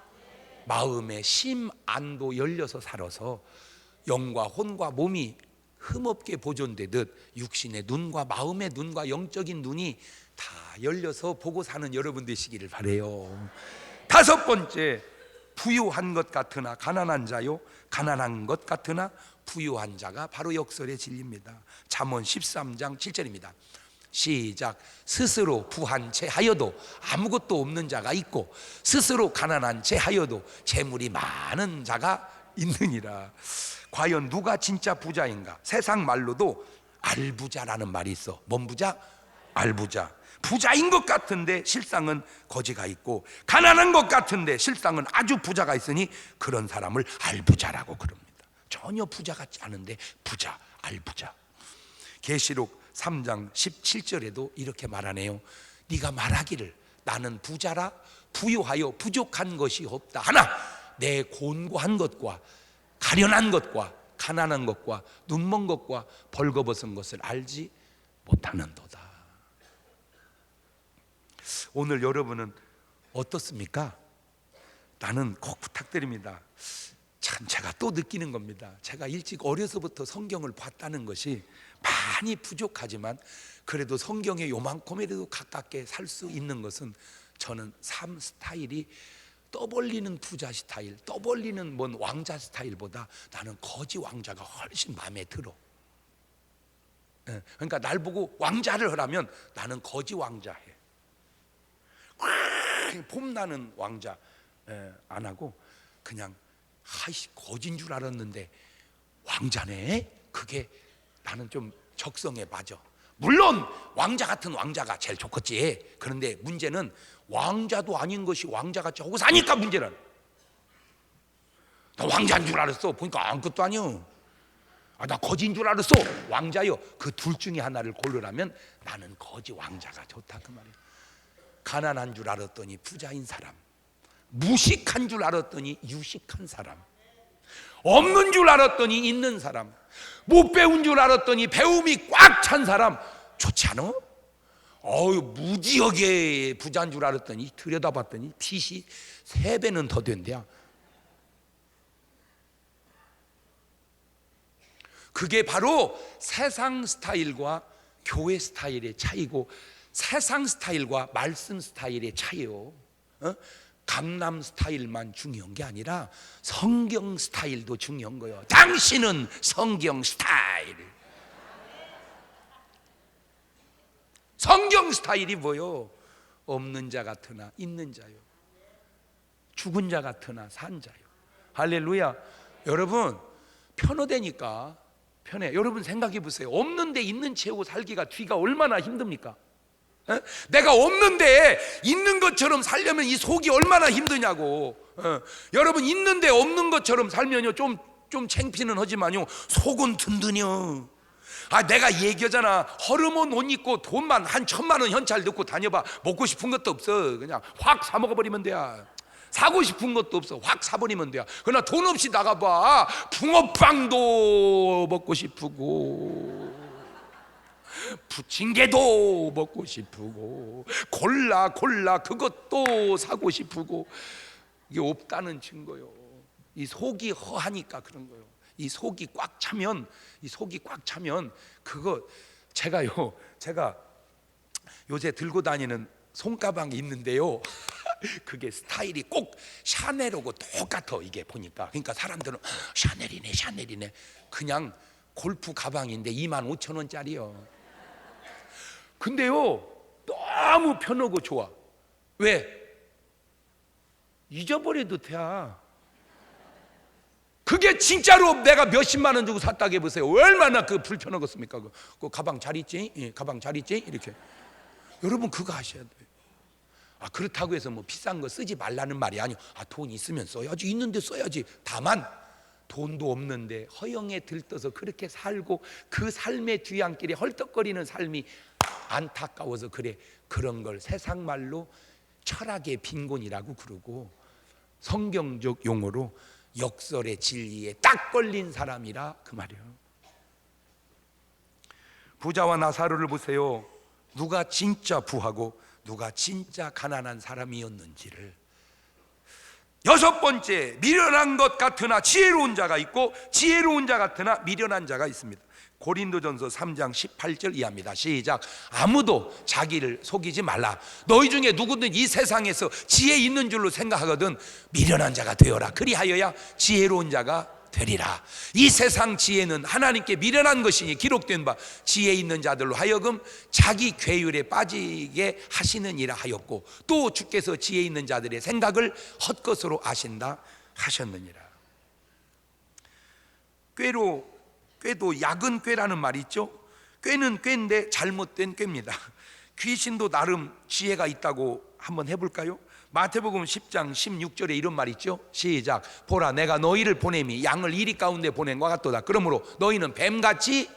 마음의 심 안도 열려서 살아서 영과 혼과 몸이 흠없게 보존되듯 육신의 눈과 마음의 눈과 영적인 눈이 다 열려서 보고 사는 여러분 되시기를 바라요. 다섯 번째, 부유한 것 같으나 가난한 자요 가난한 것 같으나 부유한 자가 바로 역설의 진리입니다. 잠언 13장 7절입니다. 시작. 스스로 부한 채 하여도 아무것도 없는 자가 있고 스스로 가난한 채 하여도 재물이 많은 자가 있느니라. 과연 누가 진짜 부자인가? 세상 말로도 알부자라는 말이 있어. 뭔 부자? 알부자. 부자인 것 같은데 실상은 거지가 있고 가난한 것 같은데 실상은 아주 부자가 있으니 그런 사람을 알부자라고 그럽니다. 전혀 부자 같지 않은데 부자, 알부자. 계시록 3장 17절에도 이렇게 말하네요. 네가 말하기를 나는 부자라 부유하여 부족한 것이 없다 하나 내 곤고한 것과 가련한 것과 가난한 것과 눈먼 것과 벌거벗은 것을 알지 못하는도다. 오늘 여러분은 어떻습니까? 나는 꼭 부탁드립니다. 참 제가 또 느끼는 겁니다. 제가 일찍 어려서부터 성경을 봤다는 것이 많이 부족하지만 그래도 성경에 요만큼이라도 가깝게 살 수 있는 것은 저는 삶 스타일이 떠벌리는 부자 스타일, 떠벌리는 뭔 왕자 스타일보다 나는 거지 왕자가 훨씬 마음에 들어. 그러니까 날 보고 왕자를 하라면 나는 거지 왕자 해. 폼나는 왕자 안 하고 그냥 하이씨 거진 줄 알았는데 왕자네. 그게 나는 좀 적성에 맞아. 물론 왕자 같은 왕자가 제일 좋겠지. 그런데 문제는 왕자도 아닌 것이 왕자같이 하고 사니까 문제는. 나 왕자인 줄 알았어. 보니까 아무것도 아니요. 나 거지인 줄 알았어. 왕자요. 그 둘 중에 하나를 고르라면 나는 거지 왕자가 좋다 그 말이야. 가난한 줄 알았더니 부자인 사람, 무식한 줄 알았더니 유식한 사람, 없는 줄 알았더니 있는 사람, 못 배운 줄 알았더니 배움이 꽉 찬 사람 좋지 않아? 무지하게 부자인 줄 알았더니 들여다봤더니 빚이 3배는 더 된대야. 그게 바로 세상 스타일과 교회 스타일의 차이고 세상 스타일과 말씀 스타일의 차이요. 강남 스타일만 중요한 게 아니라 성경 스타일도 중요한 거예요. 당신은 성경 스타일. 성경 스타일이 뭐요? 없는 자 같으나 있는 자요, 죽은 자 같으나 산 자요. 할렐루야. 여러분 편어되니까 편해. 여러분 생각해 보세요. 없는데 있는 채우고 살기가 뒤가 얼마나 힘듭니까? 에? 내가 없는데 있는 것처럼 살려면 이 속이 얼마나 힘드냐고. 여러분 있는데 없는 것처럼 살면요 좀 창피는 하지만요 속은 든든해요. 내가 얘기하잖아. 허름한 옷 입고 돈만 한 1,000만 원 현찰 넣고 다녀봐. 먹고 싶은 것도 없어. 그냥 확 사 먹어버리면 돼. 사고 싶은 것도 없어. 확 사버리면 돼. 그러나 돈 없이 나가봐. 붕어빵도 먹고 싶고 부침개도 먹고 싶고 골라 그것도 사고 싶고. 이게 없다는 증거요. 이 속이 허하니까 그런 거요. 이 속이 꽉 차면 그거 제가 요새 들고 다니는 손가방이 있는데요. 그게 스타일이 꼭 샤넬하고 똑같아. 이게 보니까. 그러니까 사람들은 샤넬이네. 그냥 골프 가방인데 25,000원짜리요. 근데요 너무 편하고 좋아. 왜? 잊어버려도 돼. 그게 진짜로 내가 몇십만 원 주고 샀다고 해보세요. 얼마나 그 불편하겠습니까? 그 가방 잘 있지? 예, 가방 잘 있지? 이렇게. 여러분 그거 하셔야 돼요. 그렇다고 해서 뭐 비싼 거 쓰지 말라는 말이 아니요. 돈 있으면 써야지. 있는데 써야지. 다만 돈도 없는데 허영에 들떠서 그렇게 살고 그 삶의 뒤안길에 헐떡거리는 삶이 안타까워서 그래. 그런 걸 세상 말로 철학의 빈곤이라고 그러고, 성경적 용어로 역설의 진리에 딱 걸린 사람이라 그 말이에요. 부자와 나사로를 보세요. 누가 진짜 부하고 누가 진짜 가난한 사람이었는지를. 6번째, 미련한 것 같으나 지혜로운 자가 있고 지혜로운 자 같으나 미련한 자가 있습니다. 고린도전서 3장 18절 이하입니다. 시작. 아무도 자기를 속이지 말라. 너희 중에 누구든 이 세상에서 지혜 있는 줄로 생각하거든 미련한 자가 되어라. 그리하여야 지혜로운 자가 되리라. 이 세상 지혜는 하나님께 미련한 것이니 기록된 바 지혜 있는 자들로 하여금 자기 괴율에 빠지게 하시는 이라 하였고, 또 주께서 지혜 있는 자들의 생각을 헛것으로 아신다 하셨느니라. 꾀도 약은 꾀라는 말이 있죠. 꾀는 꾀인데 잘못된 꾀입니다. 귀신도 나름 지혜가 있다고 한번 해볼까요? 마태복음 10장 16절에 이런 말이 있죠. 시작. 보라 내가 너희를 보냄이 양을 이리 가운데 보낸 것 같도다. 그러므로 너희는 뱀같이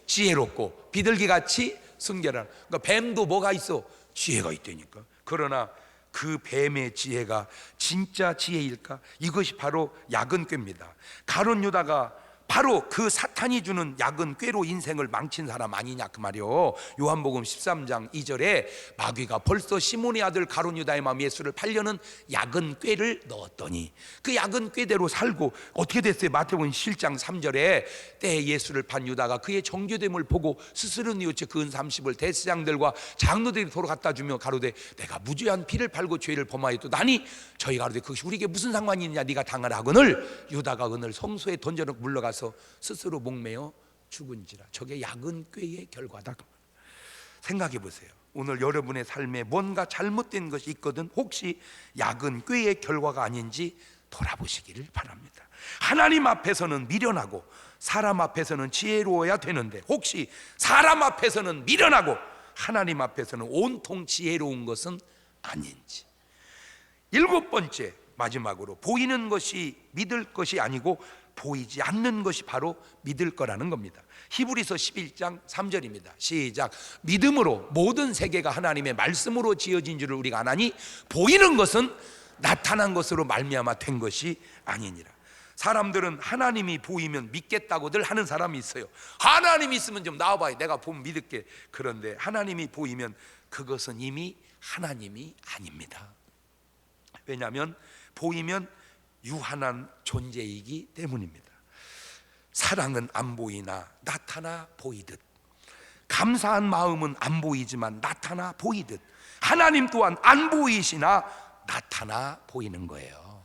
지혜롭고 비둘기같이 순결하라. 그러니까 뱀도 뭐가 있어? 지혜가 있다니까. 그러나 그 뱀의 지혜가 진짜 지혜일까? 이것이 바로 약은 꾀입니다. 가룟 유다가 바로 그 사탄이 주는 약은 꾀로 인생을 망친 사람 아니냐 그 말이요. 요한복음 13장 2절에 마귀가 벌써 시몬의 아들 가룟 유다의 마음 예수를 팔려는 약은 꾀를 넣었더니 그 약은 꾀대로 살고 어떻게 됐어요? 마태복음 7장 3절에 때에 예수를 판 유다가 그의 정죄됨을 보고 스스로 뉘우쳐 그 은 30을 대제사장들과 장로들이 도로 갖다 주며 가로되 내가 무죄한 피를 팔고 죄를 범하였도다니 저희가 가로되 그것이 우리에게 무슨 상관이 있느냐 네가 당하라 하거늘 유다가 은을 성소에 던져놓고 물러가서 스스로 목매어 죽은지라. 저게 약은 꾀의 결과다. 생각해 보세요. 오늘 여러분의 삶에 뭔가 잘못된 것이 있거든 혹시 약은 꾀의 결과가 아닌지 돌아보시기를 바랍니다. 하나님 앞에서는 미련하고 사람 앞에서는 지혜로워야 되는데 혹시 사람 앞에서는 미련하고 하나님 앞에서는 온통 지혜로운 것은 아닌지. 7번째, 마지막으로 보이는 것이 믿을 것이 아니고 보이지 않는 것이 바로 믿을 거라는 겁니다. 히브리서 11장 3절입니다. 시작. 믿음으로 모든 세계가 하나님의 말씀으로 지어진 줄을 우리가 아나니 보이는 것은 나타난 것으로 말미암아 된 것이 아니니라. 사람들은 하나님이 보이면 믿겠다고들 하는 사람이 있어요. 하나님이 있으면 좀 나와봐요. 내가 보면 믿을게. 그런데 하나님이 보이면 그것은 이미 하나님이 아닙니다. 왜냐하면 보이면 유한한 존재이기 때문입니다. 사랑은 안 보이나 나타나 보이듯, 감사한 마음은 안 보이지만 나타나 보이듯, 하나님 또한 안 보이시나 나타나 보이는 거예요.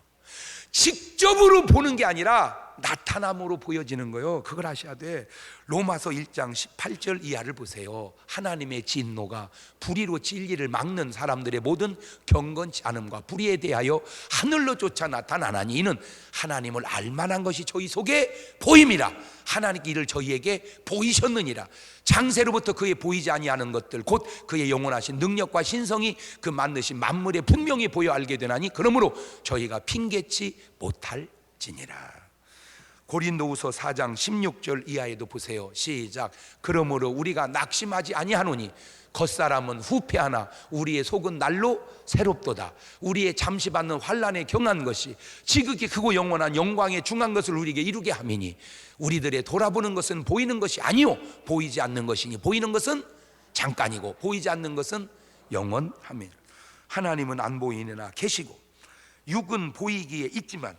직접으로 보는 게 아니라 나타남으로 보여지는 거예요. 그걸 아셔야 돼. 로마서 1장 18절 이하를 보세요. 하나님의 진노가 불의로 진리를 막는 사람들의 모든 경건치 않음과 불의에 대하여 하늘로 쫓아 나타나나니 이는 하나님을 알만한 것이 저희 속에 보임이라. 하나님께 이를 저희에게 보이셨느니라. 장세로부터 그의 보이지 아니하는 것들 곧 그의 영원하신 능력과 신성이 그 만드신 만물에 분명히 보여 알게 되나니 그러므로 저희가 핑계치 못할지니라. 고린도후서 4장 16절 이하에도 보세요. 시작. 그러므로 우리가 낙심하지 아니하노니 겉사람은 후패하나 우리의 속은 날로 새롭도다. 우리의 잠시 받는 환난에 경한 것이 지극히 크고 영원한 영광에 중한 것을 우리에게 이루게 함이니 우리들의 돌아보는 것은 보이는 것이 아니요 보이지 않는 것이니 보이는 것은 잠깐이고 보이지 않는 것은 영원함이라. 하나님은 안 보이느나 계시고 육은 보이기에 있지만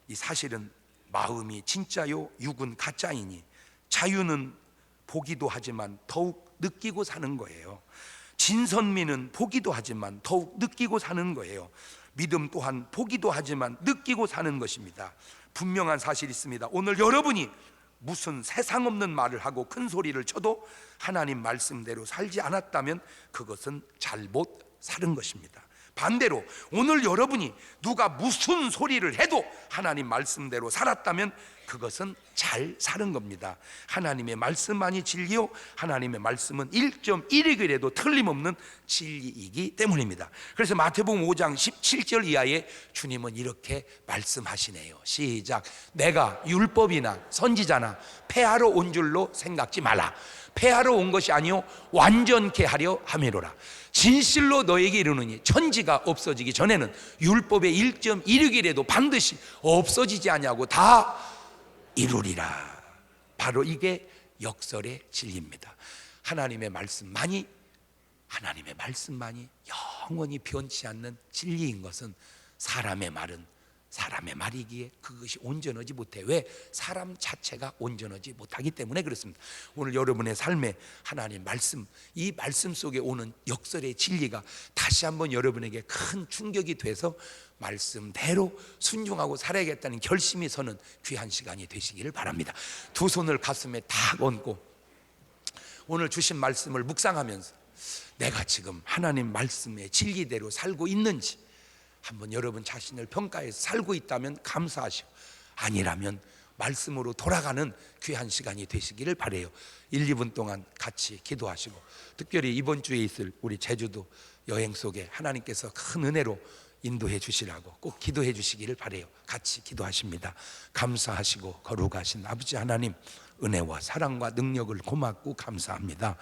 이 사실은 마음이 진짜요 육은 가짜이니 자유는 보기도 하지만 더욱 느끼고 사는 거예요. 진선미는 보기도 하지만 더욱 느끼고 사는 거예요. 믿음 또한 보기도 하지만 느끼고 사는 것입니다. 분명한 사실이 있습니다. 오늘 여러분이 무슨 세상 없는 말을 하고 큰 소리를 쳐도 하나님 말씀대로 살지 않았다면 그것은 잘못 사는 것입니다. 반대로 오늘 여러분이 누가 무슨 소리를 해도 하나님 말씀대로 살았다면 그것은 잘 사는 겁니다. 하나님의 말씀만이 진리요 하나님의 말씀은 1.1획이라도 틀림없는 진리이기 때문입니다. 그래서 마태복음 5장 17절 이하에 주님은 이렇게 말씀하시네요. 시작. 내가 율법이나 선지자나 폐하러 온 줄로 생각지 말라. 폐하러 온 것이 아니요 완전케 하려 함이로라. 진실로 너에게 이르노니 천지가 없어지기 전에는 율법의 1.1획이라도 반드시 없어지지 아니하고 다 이루리라. 바로 이게 역설의 진리입니다. 하나님의 말씀만이 영원히 변치 않는 진리인 것은 사람의 말은 사람의 말이기에 그것이 온전하지 못해. 왜? 사람 자체가 온전하지 못하기 때문에 그렇습니다. 오늘 여러분의 삶에 하나님 말씀, 이 말씀 속에 오는 역설의 진리가 다시 한번 여러분에게 큰 충격이 돼서 말씀대로 순종하고 살아야겠다는 결심이 서는 귀한 시간이 되시기를 바랍니다. 두 손을 가슴에 탁 얹고 오늘 주신 말씀을 묵상하면서 내가 지금 하나님 말씀의 진리대로 살고 있는지 한번 여러분 자신을 평가해서 살고 있다면 감사하시고 아니라면 말씀으로 돌아가는 귀한 시간이 되시기를 바라요. 1, 2분 동안 같이 기도하시고 특별히 이번 주에 있을 우리 제주도 여행 속에 하나님께서 큰 은혜로 인도해 주시라고 꼭 기도해 주시기를 바라요. 같이 기도하십니다. 감사하시고 거룩하신 아버지 하나님, 은혜와 사랑과 능력을 고맙고 감사합니다.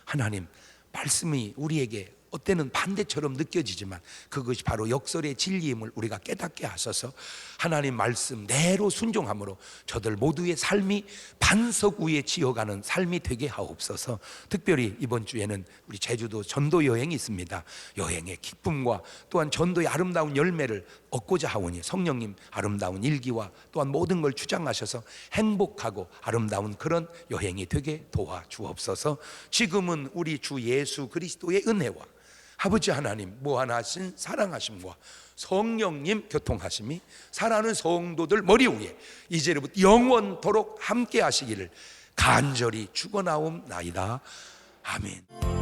하나님, 말씀이 우리에게 어때는 반대처럼 느껴지지만 그것이 바로 역설의 진리임을 우리가 깨닫게 하셔서 하나님 말씀대로 순종함으로 저들 모두의 삶이 반석 위에 지어가는 삶이 되게 하옵소서. 특별히 이번 주에는 우리 제주도 전도 여행이 있습니다. 여행의 기쁨과 또한 전도의 아름다운 열매를 얻고자 하오니 성령님 아름다운 일기와 또한 모든 걸 주장하셔서 행복하고 아름다운 그런 여행이 되게 도와주옵소서. 지금은 우리 주 예수 그리스도의 은혜와 아버지 하나님 무한하신 사랑하심과 성령님 교통하심이 사랑하는 성도들 머리 위에 이제부터 영원토록 함께 하시기를 간절히 축원하옵나이다. 아멘.